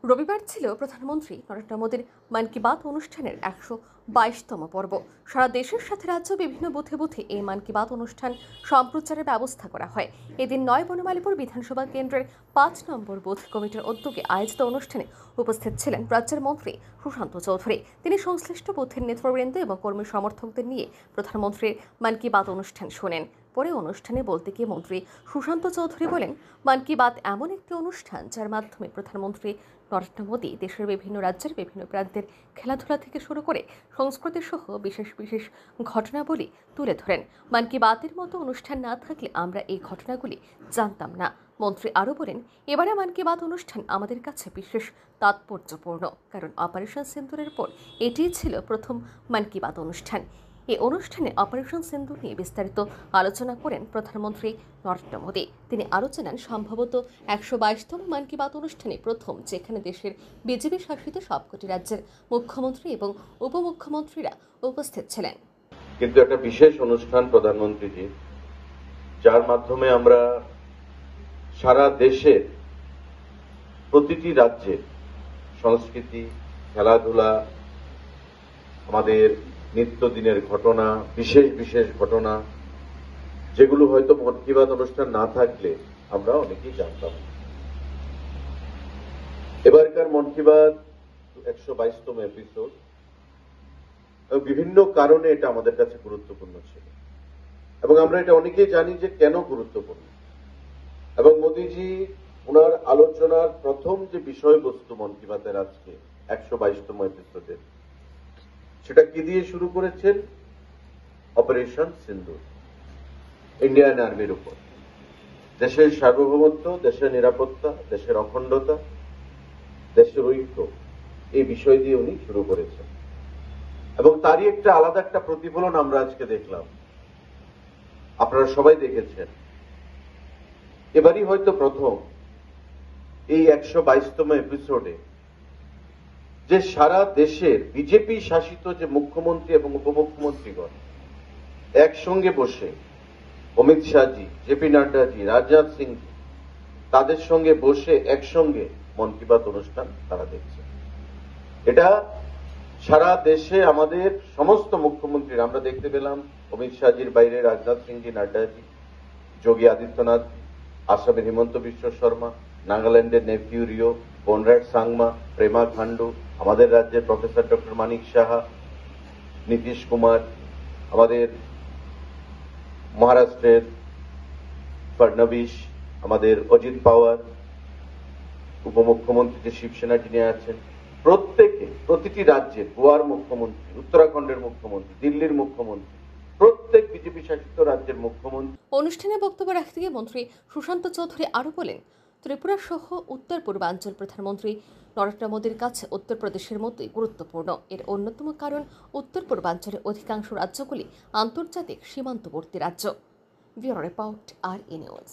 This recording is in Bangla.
রবিবার ছিল প্রধানমন্ত্রী নরেন্দ্র মোদীর মন কি বাত অনুষ্ঠানের ১২২তম পর্ব। সারা দেশের সাথে রাজ্য বিভিন্ন বুথে বুথে এই মন কি বাত অনুষ্ঠান সম্প্রচারের ব্যবস্থা করা হয়। এদিন বনমালীপুর বিধানসভা কেন্দ্রের ৫ নম্বর বুথ কমিটির উদ্যোগে আয়োজিত অনুষ্ঠানে উপস্থিত ছিলেন রাজ্যের মন্ত্রী সুশান্ত চৌধুরী। তিনি সংশ্লিষ্ট বুথের নেতৃবৃন্দ এবং কর্মী সমর্থকদের নিয়ে প্রধানমন্ত্রীর মন কি বাত অনুষ্ঠান শোনেন। পরে অনুষ্ঠানে বলতে গিয়ে মন্ত্রী সুশান্ত চৌধুরী বলেন, মন কি বাত এমন একটি অনুষ্ঠান যার মাধ্যমে প্রধানমন্ত্রী নরেন্দ্র মোদী দেশের বিভিন্ন রাজ্যের বিভিন্ন প্রান্তের খেলাধুলা থেকে শুরু করে সংস্কৃতি সহ বিশেষ বিশেষ ঘটনাবলী তুলে ধরেন। মন কি বাতের মতো অনুষ্ঠান না থাকলে আমরা এই ঘটনাগুলি জানতাম না। মন্ত্রী আরও বলেন, এবারে মন কি বাত অনুষ্ঠান আমাদের কাছে বিশেষ তাৎপর্যপূর্ণ, কারণ অপারেশন সিন্দুরের পর এটিই ছিল প্রথম মন কি বাত অনুষ্ঠান। এই অনুষ্ঠানে অপারেশন সিন্দুর নিয়ে বিস্তারিত আলোচনা করেন প্রধানমন্ত্রী নরেন্দ্র মোদী। তিনি আরও জানান, সম্ভবত ১২২তম মন কি বাত অনুষ্ঠানে প্রথম যেখানে দেশের বিজেপি শাসিত সবকটি রাজ্যের মুখ্যমন্ত্রী এবং উপমুখ্যমন্ত্রীরা উপস্থিত ছিলেন। কিন্তু একটা বিশেষ অনুষ্ঠান প্রধানমন্ত্রীজি, যার মাধ্যমে আমরা সারা দেশের প্রতিটি রাজ্যের সংস্কৃতি, খেলাধুলা, আমাদের নিত্যদিনের ঘটনা, বিশেষ বিশেষ ঘটনা, যেগুলো হয়তো মন কি বাত অনুষ্ঠান না থাকলে আমরা অনেকেই জানতাম না। এবারকার মন কি বাত ১২২তম এপিসোড, বিভিন্ন কারণে এটা আমাদের কাছে গুরুত্বপূর্ণ ছিল এবং আমরা এটা অনেকেই জানি যে কেন গুরুত্বপূর্ণ। এবং মোদীজি ওনার আলোচনার প্রথম যে বিষয়বস্তু মন কি বাতের আজকে ১২২তম এপিসোডের, সেটা কি দিয়ে শুরু করেছেন? অপারেশন সিন্দুর, ইন্ডিয়ান আর্মির উপর। দেশের সার্বভৌমত্ব, দেশের নিরাপত্তা, দেশের অখণ্ডতা, দেশের ঐক্য, এই বিষয় দিয়ে উনি শুরু করেছেন এবং তারই একটা আলাদা একটা প্রতিফলন আমরা আজকে দেখলাম। আপনারা সবাই দেখেছেন, এবারই হয়তো প্রথম এই ১২২তম এপিসোডে যে সারা দেশের বিজেপি শাসিত যে মুখ্যমন্ত্রী এবং উপমুখ্যমন্ত্রীগণ একসঙ্গে বসে, অমিত শাহজি, জেপি নাড্ডাজি, রাজনাথ সিংজি, তাদের সঙ্গে বসে একসঙ্গে মন কি বাত অনুষ্ঠান তারা দেখছে। এটা সারা দেশে আমাদের সমস্ত মুখ্যমন্ত্রী আমরা দেখতে পেলাম। অমিত শাহজির বাইরে রাজনাথ সিংজি, নাড্ডাজি, যোগী আদিত্যনাথ, আসামের হিমন্ত বিশ্ব শর্মা, নাগাল্যান্ডের নেফিউ রিও, কনরাড সাংমা, প্রেমা খান্ডু, আমাদের রাজ্যের প্রফেসর ডক্টর মানিক সাহা, নীতিশ কুমার, আমাদের মহারাষ্ট্রের ফডনবিস, আমাদের অজিত পাওয়ার, উপমুখ্যমন্ত্রী যে শিবসেনা যিনি আছেন, প্রত্যেকে, প্রতিটি রাজ্যের, গোয়ার মুখ্যমন্ত্রী, উত্তরাখণ্ডের মুখ্যমন্ত্রী, দিল্লির মুখ্যমন্ত্রী, প্রত্যেক বিজেপি শাসিত রাজ্যের মুখ্যমন্ত্রী। অনুষ্ঠানে বক্তব্য রাখতে গিয়ে মন্ত্রী সুশান্ত চৌধুরী আরও বলেন, ত্রিপুরা সহ উত্তর পূর্বাঞ্চল প্রধানমন্ত্রী নরেন্দ্র মোদীর কাছে উত্তরপ্রদেশের মতোই গুরুত্বপূর্ণ। এর অন্যতম কারণ উত্তর পূর্বাঞ্চলের অধিকাংশ রাজ্যগুলি আন্তর্জাতিক সীমান্তবর্তী রাজ্য। Bureau report, RE news.